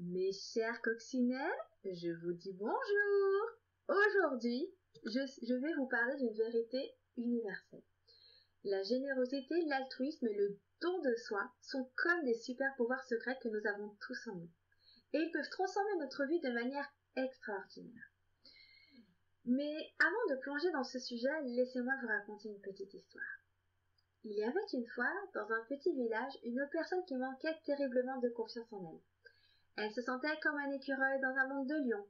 Mes chers coccinelles, je vous dis bonjour. Aujourd'hui, je vais vous parler d'une vérité universelle. La générosité, l'altruisme et le don de soi sont comme des super pouvoirs secrets que nous avons tous en nous. Et ils peuvent transformer notre vie de manière extraordinaire. Mais avant de plonger dans ce sujet, laissez-moi vous raconter une petite histoire. Il y avait une fois, dans un petit village, une personne qui manquait terriblement de confiance en elle. Elle se sentait comme un écureuil dans un monde de lions,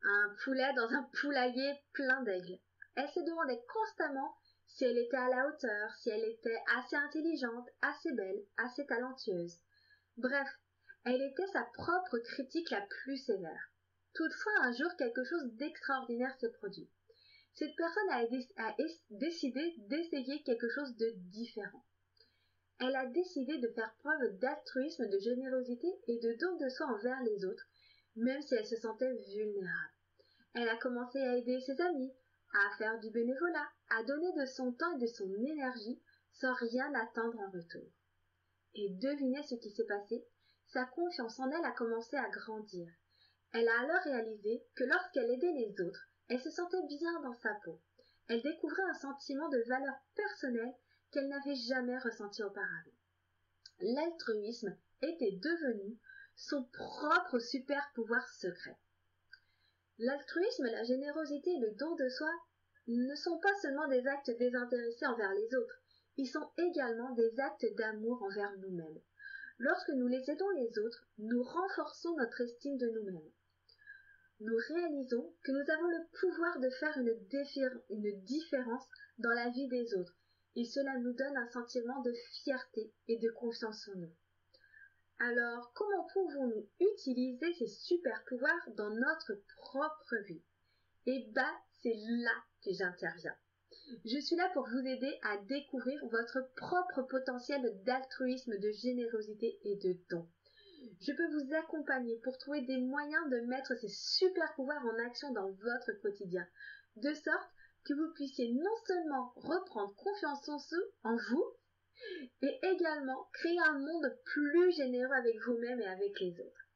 un poulet dans un poulailler plein d'aigles. Elle se demandait constamment si elle était à la hauteur, si elle était assez intelligente, assez belle, assez talentueuse. Bref, elle était sa propre critique la plus sévère. Toutefois, un jour, quelque chose d'extraordinaire s'est produit. Cette personne a décidé d'essayer quelque chose de différent. Elle a décidé de faire preuve d'altruisme, de générosité et de don de soi envers les autres, même si elle se sentait vulnérable. Elle a commencé à aider ses amis, à faire du bénévolat, à donner de son temps et de son énergie sans rien attendre en retour. Et devinez ce qui s'est passé? Sa confiance en elle a commencé à grandir. Elle a alors réalisé que lorsqu'elle aidait les autres, elle se sentait bien dans sa peau. Elle découvrait un sentiment de valeur personnelle qu'elle n'avait jamais ressenti auparavant. L'altruisme était devenu son propre super pouvoir secret. L'altruisme, la générosité et le don de soi ne sont pas seulement des actes désintéressés envers les autres, ils sont également des actes d'amour envers nous-mêmes. Lorsque nous les aidons les autres, nous renforçons notre estime de nous-mêmes. Nous réalisons que nous avons le pouvoir de faire une différence dans la vie des autres, et cela nous donne un sentiment de fierté et de confiance en nous. Alors, comment pouvons-nous utiliser ces super pouvoirs dans notre propre vie? Eh ben, c'est là que j'interviens. Je suis là pour vous aider à découvrir votre propre potentiel d'altruisme, de générosité et de don. Je peux vous accompagner pour trouver des moyens de mettre ces super pouvoirs en action dans votre quotidien, de sorte que vous puissiez non seulement reprendre confiance en vous, et également créer un monde plus généreux avec vous-même et avec les autres.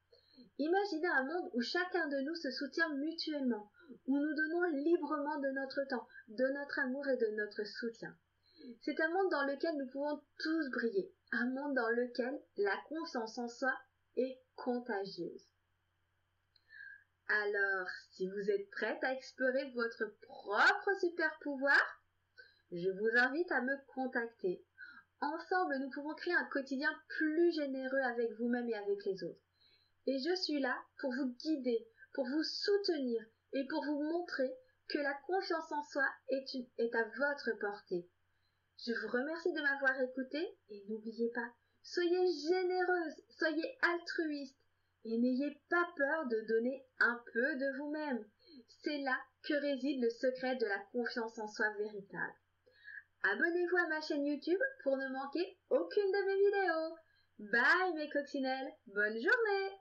Imaginez un monde où chacun de nous se soutient mutuellement, où nous donnons librement de notre temps, de notre amour et de notre soutien. C'est un monde dans lequel nous pouvons tous briller, un monde dans lequel la confiance en soi est contagieuse. Alors, si vous êtes prête à explorer votre propre super pouvoir, je vous invite à me contacter. Ensemble, nous pouvons créer un quotidien plus généreux avec vous-même et avec les autres. Et je suis là pour vous guider, pour vous soutenir et pour vous montrer que la confiance en soi est à votre portée. Je vous remercie de m'avoir écouté et n'oubliez pas, soyez généreuse, soyez altruiste et n'ayez pas peur de donner un peu de vous-même. C'est là que réside le secret de la confiance en soi véritable. Abonnez-vous à ma chaîne YouTube pour ne manquer aucune de mes vidéos. Bye mes coccinelles, bonne journée!